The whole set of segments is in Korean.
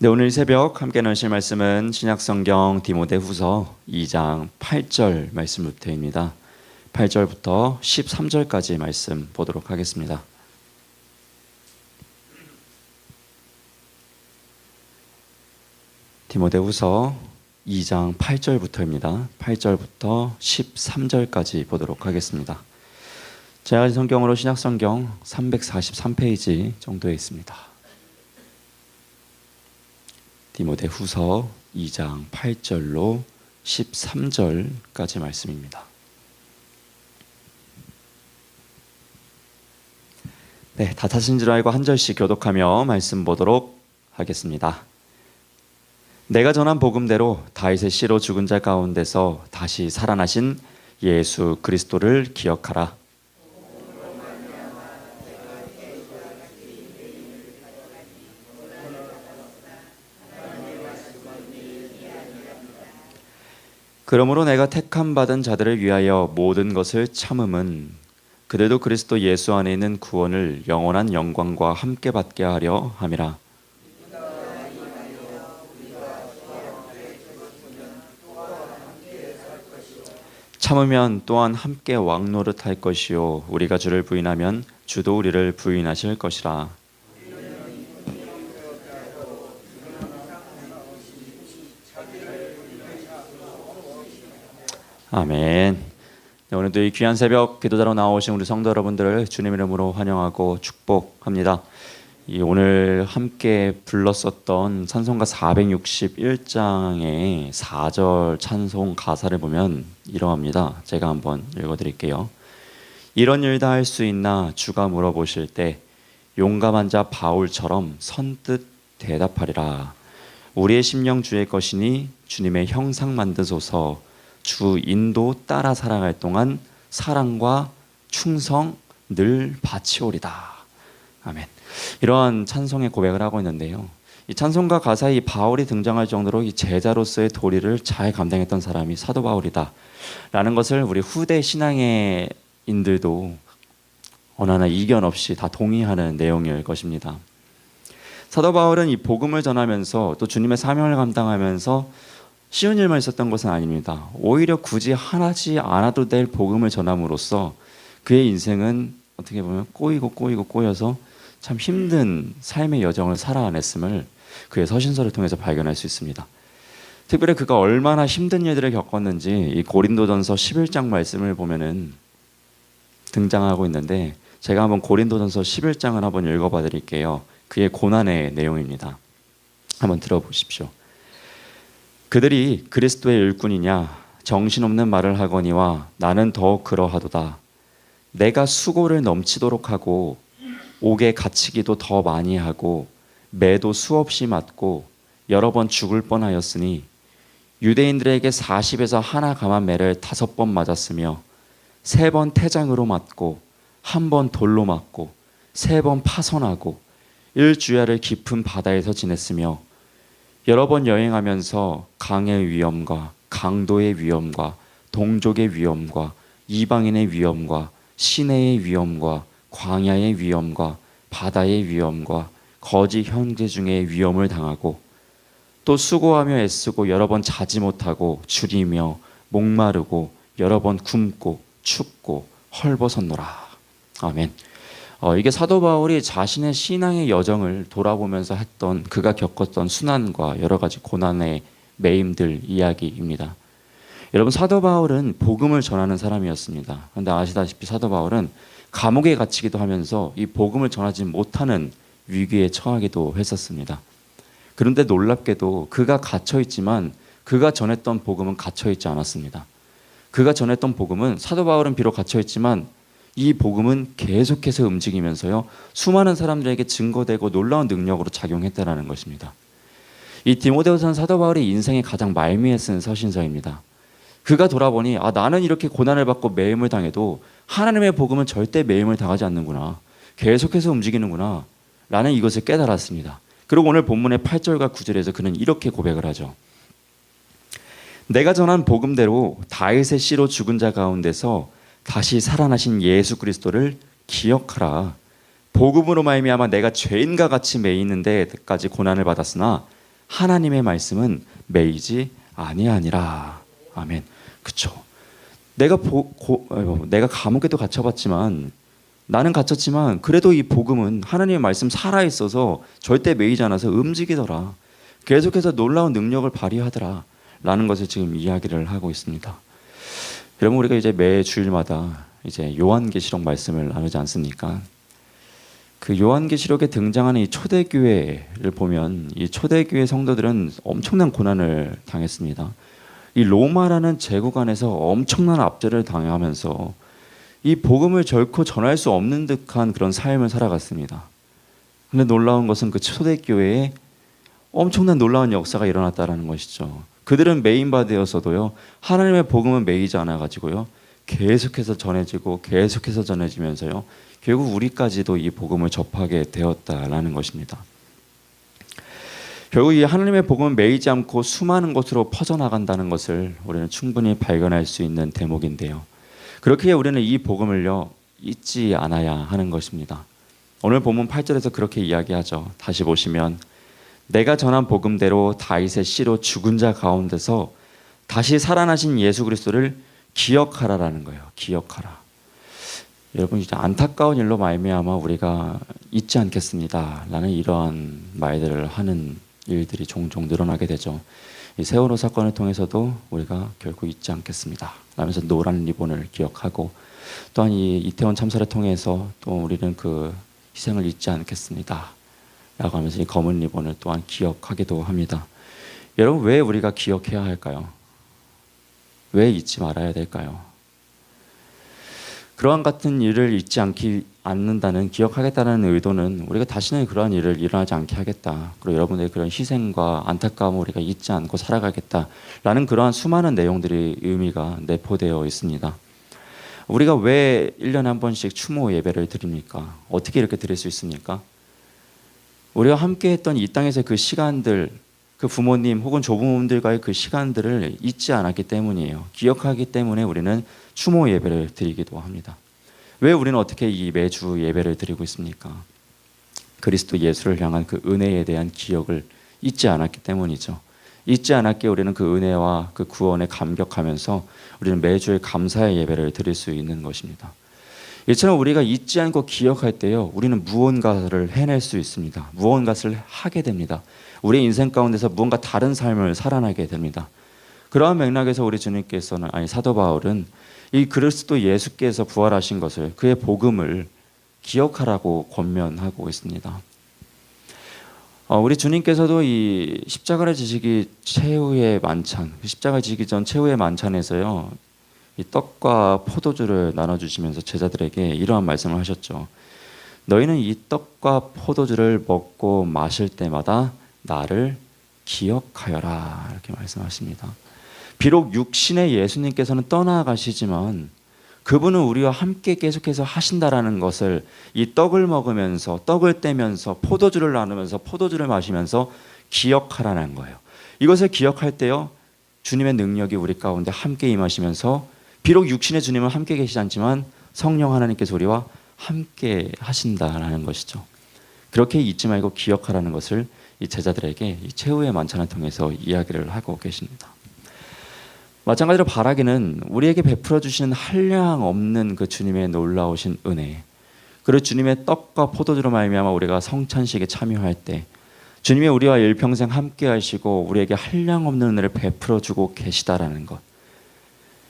네, 오늘 이 새벽 함께 나누실 말씀은 신약성경 디모데후서 2장 8절 말씀부터입니다. 8절부터 13절까지 말씀 보도록 하겠습니다. 디모데후서 2장 8절부터입니다. 8절부터 13절까지 보도록 하겠습니다. 제가 가진 성경으로 신약성경 343페이지 정도에 있습니다. 디모데후서 2장 8절로 13절까지 말씀입니다. 네, 다 타신 줄 알고 한 절씩 교독하며 말씀 보도록 하겠습니다. 내가 전한 복음대로 다윗의 씨로 죽은 자 가운데서 다시 살아나신 예수 그리스도를 기억하라. 그러므로 내가 택함 받은 자들을 위하여 모든 것을 참음은 그들도 그리스도 예수 안에 있는 구원을 영원한 영광과 함께 받게 하려 함이라. 참으면 또한 함께 왕노릇할 것이요 우리가 주를 부인하면 주도 우리를 부인하실 것이라. 아멘. 네, 오늘도 이 귀한 새벽 기도자로 나오신 우리 성도 여러분들을 주님 이름으로 환영하고 축복합니다. 오늘 함께 불렀었던 찬송가 461장의 4절 찬송 가사를 보면 이러합니다. 제가 한번 읽어드릴게요. 이런 일 다 할 수 있나 주가 물어보실 때 용감한 자 바울처럼 선뜻 대답하리라. 우리의 심령 주의 것이니 주님의 형상 만드소서. 주 인도 따라 살아갈 동안 사랑과 충성 늘 바치오리다. 아멘. 이러한 찬송의 고백을 하고 있는데요. 이 찬송가 가사에 이 바울이 등장할 정도로 이 제자로서의 도리를 잘 감당했던 사람이 사도 바울이다 라는 것을 우리 후대 신앙의 인들도 어느 하나 이견 없이 다 동의하는 내용일 것입니다. 사도 바울은 이 복음을 전하면서 또 주님의 사명을 감당하면서 쉬운 일만 있었던 것은 아닙니다. 오히려 굳이 하지 않아도 될 복음을 전함으로써 그의 인생은 어떻게 보면 꼬여서 참 힘든 삶의 여정을 살아냈음을 그의 서신서를 통해서 발견할 수 있습니다. 특별히 그가 얼마나 힘든 일들을 겪었는지 이 고린도전서 11장 말씀을 보면은 등장하고 있는데, 제가 한번 고린도전서 11장을 한번 읽어봐 드릴게요. 그의 고난의 내용입니다. 한번 들어보십시오. 그들이 그리스도의 일꾼이냐 정신없는 말을 하거니와 나는 더욱 그러하도다. 내가 수고를 넘치도록 하고 옥에 갇히기도 더 많이 하고 매도 수없이 맞고 여러 번 죽을 뻔하였으니 유대인들에게 40에서 하나 감한 매를 5번 맞았으며 3번 태장으로 맞고 1번 돌로 맞고 3번 파선하고 1주야를 깊은 바다에서 지냈으며 여러 번 여행하면서 강의 위험과 강도의 위험과 동족의 위험과 이방인의 위험과 시내의 위험과 광야의 위험과 바다의 위험과 거짓 형제 중에 위험을 당하고 또 수고하며 애쓰고 여러 번 자지 못하고 줄이며 목마르고 여러 번 굶고 춥고 헐벗었노라. 아멘. 이게 사도 바울이 자신의 신앙의 여정을 돌아보면서 했던, 그가 겪었던 순환과 여러 가지 고난의 매임들 이야기입니다. 여러분, 사도 바울은 복음을 전하는 사람이었습니다. 그런데 아시다시피 사도 바울은 감옥에 갇히기도 하면서 이 복음을 전하지 못하는 위기에 처하기도 했었습니다. 그런데 놀랍게도 그가 갇혀있지만 그가 전했던 복음은 갇혀있지 않았습니다. 그가 전했던 복음은, 사도 바울은 비록 갇혀있지만 이 복음은 계속해서 움직이면서요, 수많은 사람들에게 증거되고 놀라운 능력으로 작용했다라는 것입니다. 이 디모데후서는 사도 바울이 인생의 가장 말미에 쓴 서신서입니다. 그가 돌아보니 나는 이렇게 고난을 받고 매임을 당해도 하나님의 복음은 절대 매임을 당하지 않는구나, 계속해서 움직이는구나 라는 이것을 깨달았습니다. 그리고 오늘 본문의 8절과 9절에서 그는 이렇게 고백을 하죠. 내가 전한 복음대로 다윗의 씨로 죽은 자 가운데서 다시 살아나신 예수 그리스도를 기억하라. 복음으로 말미암아 내가 죄인과 같이 매이는 데까지 고난을 받았으나 하나님의 말씀은 매이지 아니하니라. 아멘. 그쵸. 내가 감옥에도 갇혀봤지만, 나는 갇혔지만 그래도 이 복음은 하나님의 말씀 살아있어서 절대 매이지 않아서 움직이더라. 계속해서 놀라운 능력을 발휘하더라 라는 것을 지금 이야기를 하고 있습니다. 여러분, 우리가 이제 매 주일마다 이제 요한계시록 말씀을 나누지 않습니까? 그 요한계시록에 등장하는 이 초대교회를 보면 이 초대교회 성도들은 엄청난 고난을 당했습니다. 이 로마라는 제국 안에서 엄청난 압제를 당하면서 이 복음을 결코 전할 수 없는 듯한 그런 삶을 살아갔습니다. 근데 놀라운 것은 그 초대교회에 엄청난 놀라운 역사가 일어났다는 것이죠. 그들은 메인바되어서도요, 하나님의 복음은 매이지 않아가지고요, 계속해서 전해지고 계속해서 전해지면서요, 결국 우리까지도 이 복음을 접하게 되었다라는 것입니다. 결국 이 하나님의 복음은 매이지 않고 수많은 곳으로 퍼져나간다는 것을 우리는 충분히 발견할 수 있는 대목인데요. 그렇게 우리는 이 복음을요, 잊지 않아야 하는 것입니다. 오늘 본문 8절에서 그렇게 이야기하죠. 다시 보시면, 내가 전한 복음대로 다윗의 씨로 죽은 자 가운데서 다시 살아나신 예수 그리스도를 기억하라라는 거예요. 기억하라. 여러분, 이제 안타까운 일로 말미암아 우리가 잊지 않겠습니다 라는 이러한 말들을 하는 일들이 종종 늘어나게 되죠. 이 세월호 사건을 통해서도 우리가 결코 잊지 않겠습니다 라면서 노란 리본을 기억하고, 또한 이 이태원 참사를 통해서 또 우리는 그 희생을 잊지 않겠습니다 라고 하면서 이 검은 리본을 또한 기억하기도 합니다. 여러분, 왜 우리가 기억해야 할까요? 왜 잊지 말아야 될까요? 그러한 같은 일을 잊지 않는다는, 기억하겠다는 의도는 우리가 다시는 그러한 일을 일어나지 않게 하겠다, 그리고 여러분들의 그런 희생과 안타까움을 우리가 잊지 않고 살아가겠다라는 그러한 수많은 내용들이 의미가 내포되어 있습니다. 우리가 왜 1년에 한 번씩 추모 예배를 드립니까? 어떻게 이렇게 드릴 수 있습니까? 우리가 함께 했던 이 땅에서 그 시간들, 그 부모님 혹은 조부모님들과의 그 시간들을 잊지 않았기 때문이에요. 기억하기 때문에 우리는 추모 예배를 드리기도 합니다. 왜 우리는 어떻게 이 매주 예배를 드리고 있습니까? 그리스도 예수를 향한 그 은혜에 대한 기억을 잊지 않았기 때문이죠. 잊지 않았기에 우리는 그 은혜와 그 구원에 감격하면서 우리는 매주에 감사의 예배를 드릴 수 있는 것입니다. 이처럼 우리가 잊지 않고 기억할 때요, 우리는 무언가를 해낼 수 있습니다. 무언가를 하게 됩니다. 우리의 인생 가운데서 무언가 다른 삶을 살아나게 됩니다. 그러한 맥락에서 우리 주님께서는, 사도 바울은 이 그리스도 예수께서 부활하신 것을, 그의 복음을 기억하라고 권면하고 있습니다. 우리 주님께서도 이 십자가를 지시기 최후의 만찬, 십자가를 지시기 전 최후의 만찬에서요, 이 떡과 포도주를 나눠주시면서 제자들에게 이러한 말씀을 하셨죠. 너희는 이 떡과 포도주를 먹고 마실 때마다 나를 기억하여라, 이렇게 말씀하십니다. 비록 육신의 예수님께서는 떠나가시지만 그분은 우리와 함께 계속해서 하신다라는 것을 이 떡을 먹으면서, 떡을 떼면서, 포도주를 나누면서, 포도주를 마시면서 기억하라는 거예요. 이것을 기억할 때요, 주님의 능력이 우리 가운데 함께 임하시면서, 비록 육신의 주님은 함께 계시지 않지만 성령 하나님께서 우리와 함께 하신다라는 것이죠. 그렇게 잊지 말고 기억하라는 것을 이 제자들에게 이 최후의 만찬을 통해서 이야기를 하고 계십니다. 마찬가지로 바라기는 우리에게 베풀어 주시는 한량 없는 그 주님의 놀라우신 은혜, 그리고 주님의 떡과 포도주로 말미암아 우리가 성찬식에 참여할 때 주님이 우리와 일평생 함께 하시고 우리에게 한량 없는 은혜를 베풀어 주고 계시다라는 것,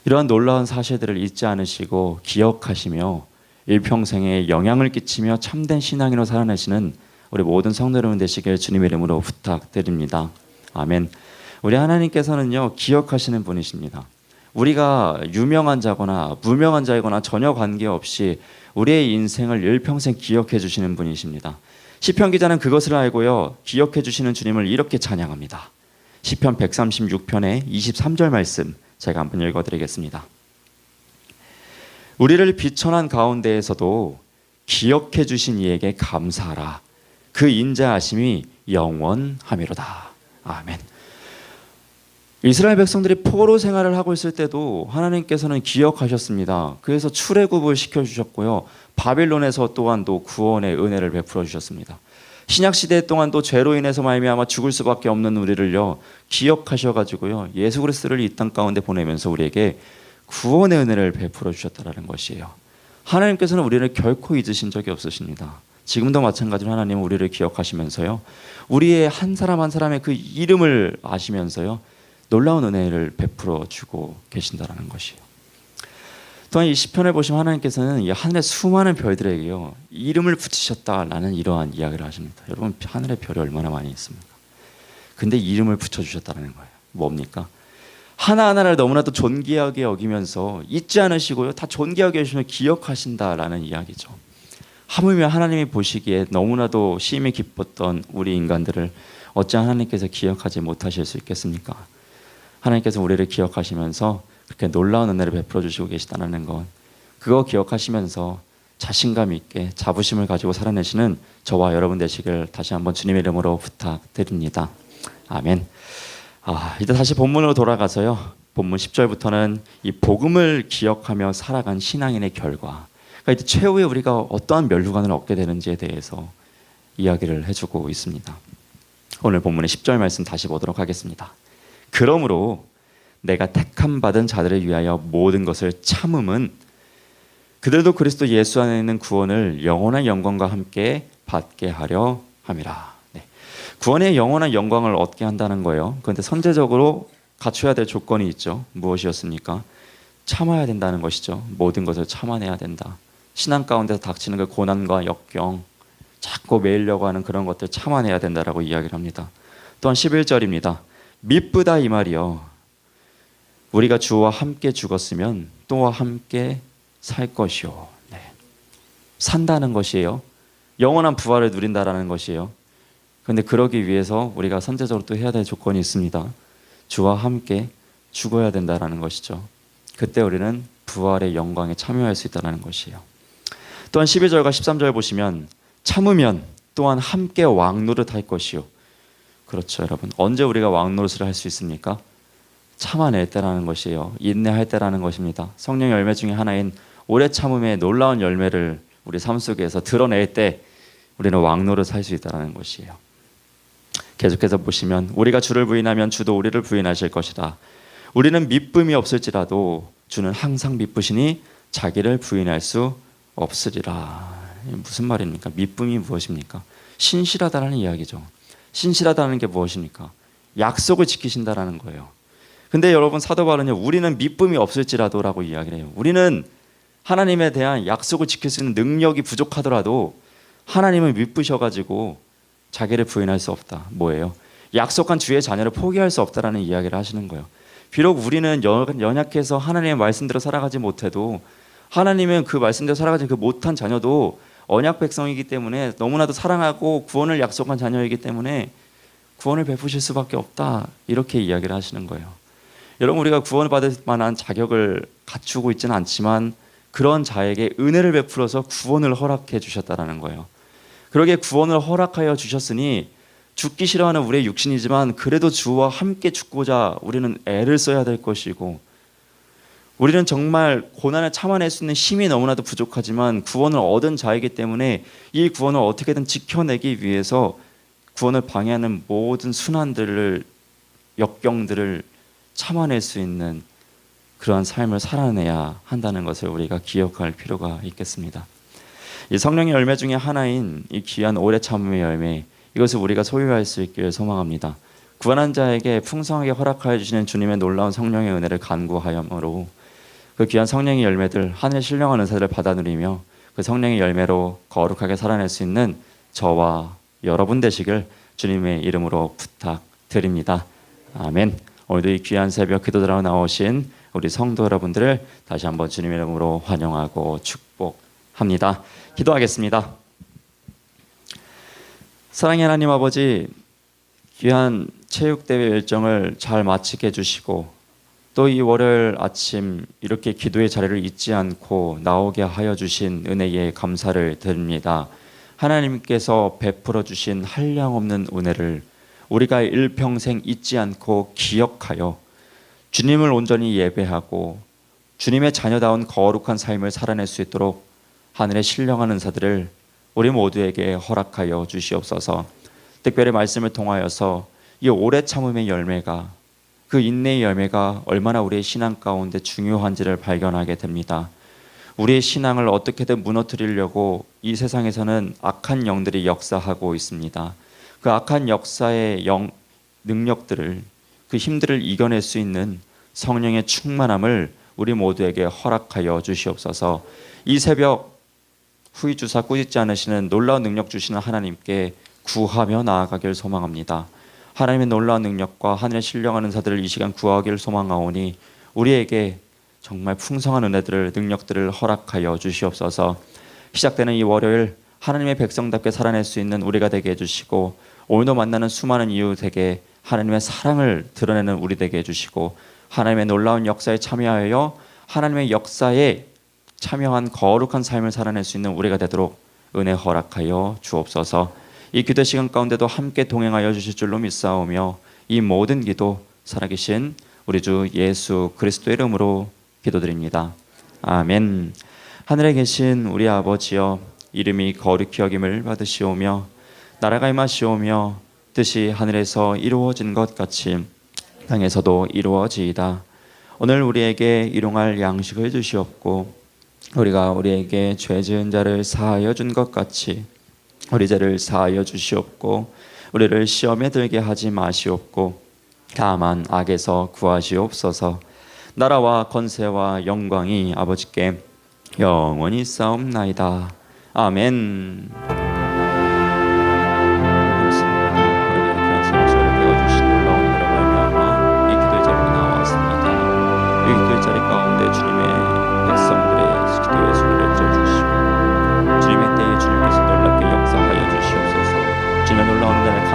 이러한 놀라운 사실들을 잊지 않으시고 기억하시며 일평생에 영향을 끼치며 참된 신앙인으로 살아내시는 우리 모든 성도 여러분 되시길 주님의 이름으로 부탁드립니다. 아멘. 우리 하나님께서는요, 기억하시는 분이십니다. 우리가 유명한 자거나 무명한 자이거나 전혀 관계없이 우리의 인생을 일평생 기억해 주시는 분이십니다. 시편 기자는 그것을 알고요, 기억해 주시는 주님을 이렇게 찬양합니다. 시편 136편의 23절 말씀 제가 한번 읽어드리겠습니다. 우리를 비천한 가운데에서도 기억해 주신 이에게 감사하라. 그 인자하심이 영원하미로다. 아멘. 이스라엘 백성들이 포로 생활을 하고 있을 때도 하나님께서는 기억하셨습니다. 그래서 출애굽을 시켜주셨고요, 바빌론에서 또한 또 구원의 은혜를 베풀어 주셨습니다. 신약 시대 동안도 죄로 인해서 말미암아 죽을 수밖에 없는 우리를요 기억하셔가지고요 예수 그리스도를 이 땅 가운데 보내면서 우리에게 구원의 은혜를 베풀어 주셨다라는 것이에요. 하나님께서는 우리를 결코 잊으신 적이 없으십니다. 지금도 마찬가지로 하나님은 우리를 기억하시면서요 우리의 한 사람 한 사람의 그 이름을 아시면서요 놀라운 은혜를 베풀어 주고 계신다라는 것이에요. 또한 이 시편을 보시면 하나님께서는 이 하늘의 수많은 별들에게요 이름을 붙이셨다라는 이러한 이야기를 하십니다. 여러분 하늘의 별이 얼마나 많이 있습니까? 근데 이름을 붙여주셨다는 거예요. 뭡니까? 하나하나를 너무나도 존귀하게 여기면서 잊지 않으시고요 다 존귀하게 여기시며 기억하신다라는 이야기죠. 하물며 하나님이 보시기에 너무나도 심히 기뻤던 우리 인간들을 어찌 하나님께서 기억하지 못하실 수 있겠습니까? 하나님께서 우리를 기억하시면서 그렇게 놀라운 은혜를 베풀어 주시고 계시다는 것, 그거 기억하시면서 자신감 있게 자부심을 가지고 살아내시는 저와 여러분 되시길 다시 한번 주님의 이름으로 부탁드립니다. 아멘. 이제 다시 본문으로 돌아가서요 본문 10절부터는 이 복음을 기억하며 살아간 신앙인의 결과, 그러니까 이제 최후에 우리가 어떠한 멸류관을 얻게 되는지에 대해서 이야기를 해주고 있습니다. 오늘 본문의 10절 말씀 다시 보도록 하겠습니다. 그러므로 내가 택함 받은 자들을 위하여 모든 것을 참음은 그들도 그리스도 예수 안에 있는 구원을 영원한 영광과 함께 받게 하려 함이라. 네. 구원의 영원한 영광을 얻게 한다는 거예요. 그런데 선제적으로 갖춰야 될 조건이 있죠. 무엇이었습니까? 참아야 된다는 것이죠. 모든 것을 참아내야 된다. 신앙 가운데서 닥치는 그 고난과 역경, 자꾸 매이려고 하는 그런 것들 참아내야 된다라고 이야기를 합니다. 또한 11절입니다. 미쁘다 이 말이요. 우리가 주와 함께 죽었으면 또와 함께 살 것이요. 네. 산다는 것이에요. 영원한 부활을 누린다라는 것이에요. 그런데 그러기 위해서 우리가 선제적으로 또 해야 될 조건이 있습니다. 주와 함께 죽어야 된다라는 것이죠. 그때 우리는 부활의 영광에 참여할 수 있다는 것이에요. 또한 12절과 13절 보시면 참으면 또한 함께 왕노릇 할 것이요. 그렇죠, 여러분. 언제 우리가 왕노릇을 할 수 있습니까? 참아낼 때라는 것이에요. 인내할 때라는 것입니다. 성령의 열매 중에 하나인 오래 참음의 놀라운 열매를 우리 삶 속에서 드러낼 때 우리는 왕노릇 할 수 있다는 것이에요. 계속해서 보시면 우리가 주를 부인하면 주도 우리를 부인하실 것이다. 우리는 미쁨이 없을지라도 주는 항상 미쁘시니 자기를 부인할 수 없으리라. 무슨 말입니까? 미쁨이 무엇입니까? 신실하다는 이야기죠. 신실하다는 게 무엇입니까? 약속을 지키신다라는 거예요. 근데 여러분 사도 바울은요 우리는 미쁨이 없을지라도라고 이야기를 해요. 우리는 하나님에 대한 약속을 지킬 수 있는 능력이 부족하더라도 하나님을 미쁘셔가지고 자기를 부인할 수 없다. 뭐예요? 약속한 주의 자녀를 포기할 수 없다라는 이야기를 하시는 거예요. 비록 우리는 연약해서 하나님의 말씀대로 살아가지 못해도 하나님은 그 말씀대로 살아가지 그 못한 자녀도 언약 백성이기 때문에 너무나도 사랑하고 구원을 약속한 자녀이기 때문에 구원을 베푸실 수밖에 없다. 이렇게 이야기를 하시는 거예요. 여러분 우리가 구원을 받을 만한 자격을 갖추고 있지는 않지만 그런 자에게 은혜를 베풀어서 구원을 허락해 주셨다라는 거예요. 그러기에 구원을 허락하여 주셨으니 죽기 싫어하는 우리의 육신이지만 그래도 주와 함께 죽고자 우리는 애를 써야 될 것이고 우리는 정말 고난을 참아낼 수 있는 힘이 너무나도 부족하지만 구원을 얻은 자이기 때문에 이 구원을 어떻게든 지켜내기 위해서 구원을 방해하는 모든 순환들을 역경들을 참아낼 수 있는 그러한 삶을 살아내야 한다는 것을 우리가 기억할 필요가 있겠습니다. 이 성령의 열매 중에 하나인 이 귀한 오래 참음의 열매, 이것을 우리가 소유할 수 있기를 소망합니다. 구원한 자에게 풍성하게 허락하여 주시는 주님의 놀라운 성령의 은혜를 간구하여므로 그 귀한 성령의 열매들, 하늘의 신령한 은사들을 받아 누리며 그 성령의 열매로 거룩하게 살아낼 수 있는 저와 여러분 되시길 주님의 이름으로 부탁드립니다. 아멘. 오늘도 이 귀한 새벽 기도드라마 나오신 우리 성도 여러분들을 다시 한번 주님의 이름으로 환영하고 축복합니다. 기도하겠습니다. 사랑의 하나님 아버지, 귀한 체육대회 일정을 잘 마치게 해주시고 또 이 월요일 아침 이렇게 기도의 자리를 잊지 않고 나오게 하여 주신 은혜에 감사를 드립니다. 하나님께서 베풀어 주신 한량없는 은혜를 우리가 일평생 잊지 않고 기억하여 주님을 온전히 예배하고 주님의 자녀다운 거룩한 삶을 살아낼 수 있도록 하늘의 신령한 은사들을 우리 모두에게 허락하여 주시옵소서. 특별히 말씀을 통하여서 이 오래 참음의 열매가, 그 인내의 열매가 얼마나 우리의 신앙 가운데 중요한지를 발견하게 됩니다. 우리의 신앙을 어떻게든 무너뜨리려고 이 세상에서는 악한 영들이 역사하고 있습니다. 그 악한 역사의 능력들을, 그 힘들을 이겨낼 수 있는 성령의 충만함을 우리 모두에게 허락하여 주시옵소서. 이 새벽 후이주사 꾸짖지 않으시는 놀라운 능력 주시는 하나님께 구하며 나아가길 소망합니다. 하나님의 놀라운 능력과 하늘의 신령한 은사들을 이 시간 구하길 소망하오니 우리에게 정말 풍성한 은혜들을, 능력들을 허락하여 주시옵소서. 시작되는 이 월요일 하나님의 백성답게 살아낼 수 있는 우리가 되게 해주시고, 오늘도 만나는 수많은 이웃에게 하나님의 사랑을 드러내는 우리 되게 해주시고, 하나님의 놀라운 역사에 참여하여 하나님의 역사에 참여한 거룩한 삶을 살아낼 수 있는 우리가 되도록 은혜 허락하여 주옵소서. 이 기도 시간 가운데도 함께 동행하여 주실 줄로 믿사오며, 이 모든 기도 살아계신 우리 주 예수 그리스도의 이름으로 기도드립니다. 아멘. 하늘에 계신 우리 아버지여, 이름이 거룩히 여김을 받으시오며 나라가 임하시오며 뜻이 하늘에서 이루어진 것 같이 땅에서도 이루어지이다. 오늘 우리에게 일용할 양식을 주시옵고, 우리가 우리에게 죄 지은 자를 사하여 준 것 같이 우리 죄를 사하여 주시옵고, 우리를 시험에 들게 하지 마시옵고 다만 악에서 구하시옵소서. 나라와 권세와 영광이 아버지께 영원히 싸움나이다. 아멘. 주님의 때에 주님께서 놀랍게 역사하여 주시옵소서. 주님의 놀라운 은혜를